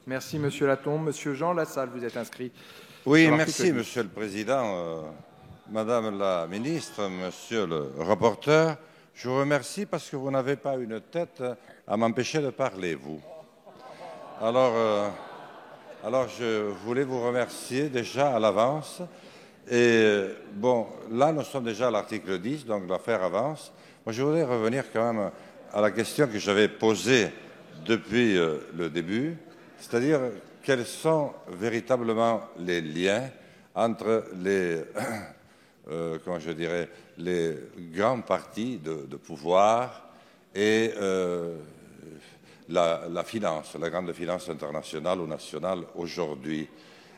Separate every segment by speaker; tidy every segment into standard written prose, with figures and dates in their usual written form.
Speaker 1: Merci, Monsieur Latombe. Monsieur Jean Lassalle, vous êtes inscrit.
Speaker 2: Oui, merci, Monsieur le Président. Madame la Ministre, Monsieur le rapporteur, je vous remercie parce que vous n'avez pas une tête à m'empêcher de parler, vous. Alors, je voulais vous remercier déjà à l'avance. Et bon, là, nous sommes déjà à l'article 10, donc l'affaire avance. Moi, je voudrais revenir quand même à la question que j'avais posée depuis le début, c'est-à-dire quels sont véritablement les liens entre les, comment je dirais, les grands partis de pouvoir et la finance, la grande finance internationale ou nationale aujourd'hui.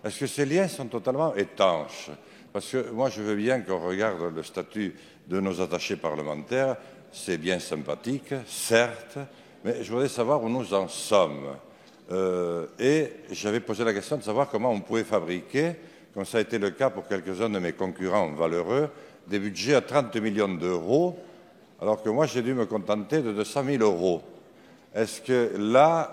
Speaker 2: Est-ce que ces liens sont totalement étanches? Parce que moi, je veux bien qu'on regarde le statut de nos attachés parlementaires, c'est bien sympathique, certes, mais je voudrais savoir où nous en sommes. Et j'avais posé la question de savoir comment on pouvait fabriquer, comme ça a été le cas pour quelques-uns de mes concurrents valeureux, des budgets à 30 millions d'euros, alors que moi, j'ai dû me contenter de 200 000 euros. Est-ce que là,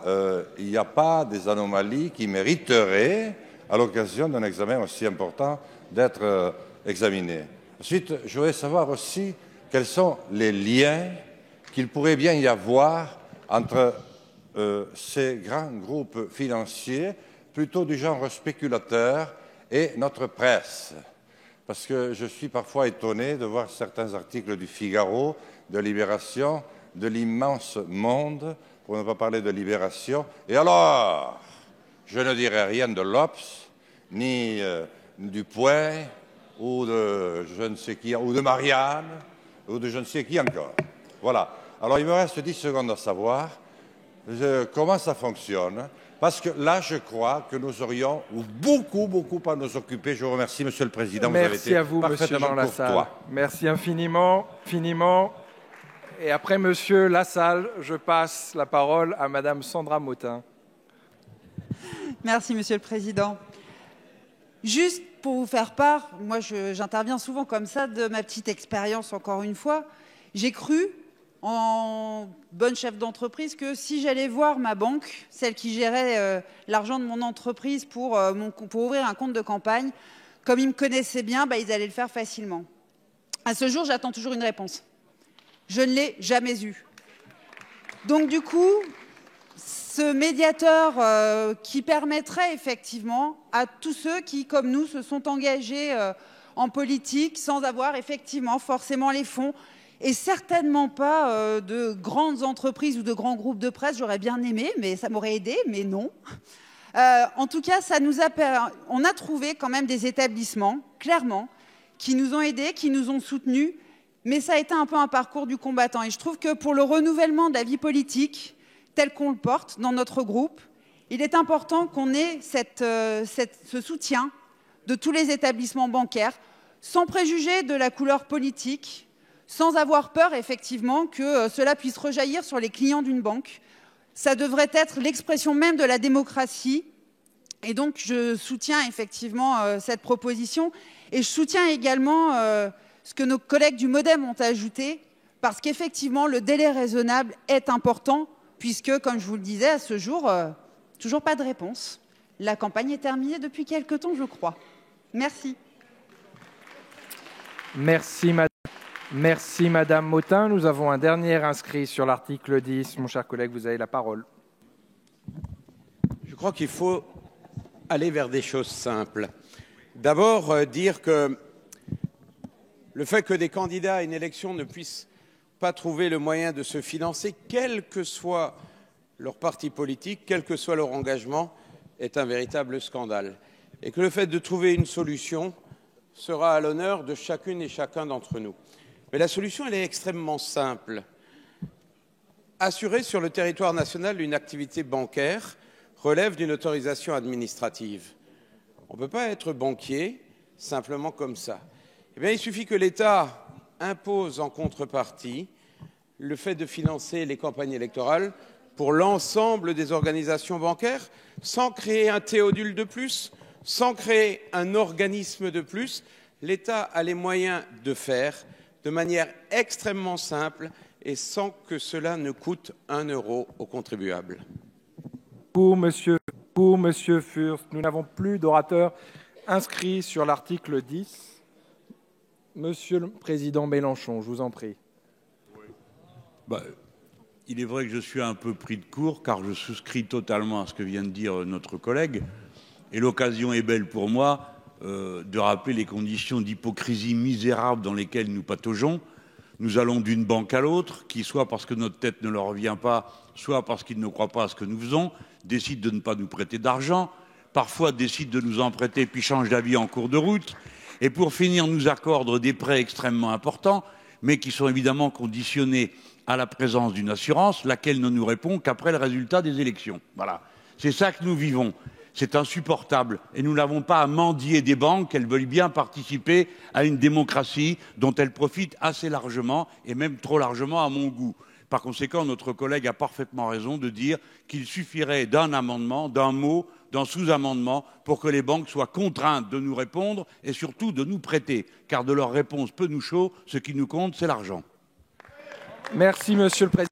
Speaker 2: il n'y a pas des anomalies qui mériteraient, à l'occasion d'un examen aussi important, d'être examinées? Ensuite, je voudrais savoir aussi quels sont les liens qu'il pourrait bien y avoir entre ces grands groupes financiers, plutôt du genre spéculateur, et notre presse. Parce que je suis parfois étonné de voir certains articles du Figaro, de Libération, de l'immense Monde, pour ne pas parler de Libération. Et alors, je ne dirai rien de l'Obs, ni du Point, ou de je ne sais qui, ou de Marianne, ou de je ne sais qui encore. Voilà. Alors, il me reste 10 secondes à savoir comment ça fonctionne, parce que là, je crois que nous aurions beaucoup à nous occuper. Je vous remercie, Monsieur le Président.
Speaker 1: Merci à vous, Monsieur Jean Lassalle. Merci infiniment. Et après Monsieur Lassalle, je passe la parole à Madame Sandra Motin.
Speaker 3: Merci, Monsieur le Président. Juste pour vous faire part, moi j'interviens souvent comme ça, de ma petite expérience encore une fois. J'ai cru, en bonne chef d'entreprise, que si j'allais voir ma banque, celle qui gérait l'argent de mon entreprise pour ouvrir un compte de campagne, comme ils me connaissaient bien, ils allaient le faire facilement. À ce jour, j'attends toujours une réponse. Je ne l'ai jamais eue. Donc du coup, ce médiateur qui permettrait effectivement à tous ceux qui, comme nous, se sont engagés en politique sans avoir effectivement forcément les fonds, et certainement pas de grandes entreprises ou de grands groupes de presse, j'aurais bien aimé, mais ça m'aurait aidé, mais non. En tout cas, on a trouvé quand même des établissements, clairement, qui nous ont aidés, qui nous ont soutenus, mais ça a été un peu un parcours du combattant. Et je trouve que pour le renouvellement de la vie politique, tel qu'on le porte dans notre groupe, il est important qu'on ait ce soutien de tous les établissements bancaires, sans préjuger de la couleur politique, sans avoir peur effectivement que cela puisse rejaillir sur les clients d'une banque. Ça devrait être l'expression même de la démocratie. Et donc je soutiens effectivement cette proposition. Et je soutiens également ce que nos collègues du MoDem ont ajouté, parce qu'effectivement le délai raisonnable est important, puisque, comme je vous le disais, à ce jour, toujours pas de réponse. La campagne est terminée depuis quelque temps, je crois. Merci.
Speaker 1: Merci, Madame Motin. Nous avons un dernier inscrit sur l'article 10. Mon cher collègue, vous avez la parole.
Speaker 4: Je crois qu'il faut aller vers des choses simples. D'abord, dire que le fait que des candidats à une élection ne puissent pas trouver le moyen de se financer, quel que soit leur parti politique, quel que soit leur engagement, est un véritable scandale. Et que le fait de trouver une solution sera à l'honneur de chacune et chacun d'entre nous. Mais la solution, elle est extrêmement simple. Assurer sur le territoire national une activité bancaire relève d'une autorisation administrative. On ne peut pas être banquier simplement comme ça. Eh bien, il suffit que l'État impose en contrepartie le fait de financer les campagnes électorales pour l'ensemble des organisations bancaires, sans créer un théodule de plus, sans créer un organisme de plus. L'État a les moyens de faire de manière extrêmement simple et sans que cela ne coûte 1 euro aux contribuables.
Speaker 1: Pour Monsieur pour Monsieur Fürst. Nous n'avons plus d'orateurs inscrits sur l'article 10. Monsieur le Président Mélenchon, je vous en prie.
Speaker 5: Il est vrai que je suis un peu pris de court, car je souscris totalement à ce que vient de dire notre collègue. Et l'occasion est belle pour moi de rappeler les conditions d'hypocrisie misérable dans lesquelles nous pataugeons. Nous allons d'une banque à l'autre, qui, soit parce que notre tête ne leur revient pas, soit parce qu'ils ne croient pas à ce que nous faisons, décident de ne pas nous prêter d'argent, parfois décident de nous en prêter puis changent d'avis en cours de route, et pour finir nous accordent des prêts extrêmement importants, mais qui sont évidemment conditionnés à la présence d'une assurance, laquelle ne nous répond qu'après le résultat des élections. Voilà. C'est ça que nous vivons. C'est insupportable. Et nous n'avons pas à mendier des banques qu'elles veuillent bien participer à une démocratie dont elles profitent assez largement, et même trop largement à mon goût. Par conséquent, notre collègue a parfaitement raison de dire qu'il suffirait d'un amendement, d'un mot, d'un sous-amendement pour que les banques soient contraintes de nous répondre et surtout de nous prêter. Car de leur réponse peu nous chaud, ce qui nous compte, c'est l'argent.
Speaker 1: Merci, Monsieur le Président.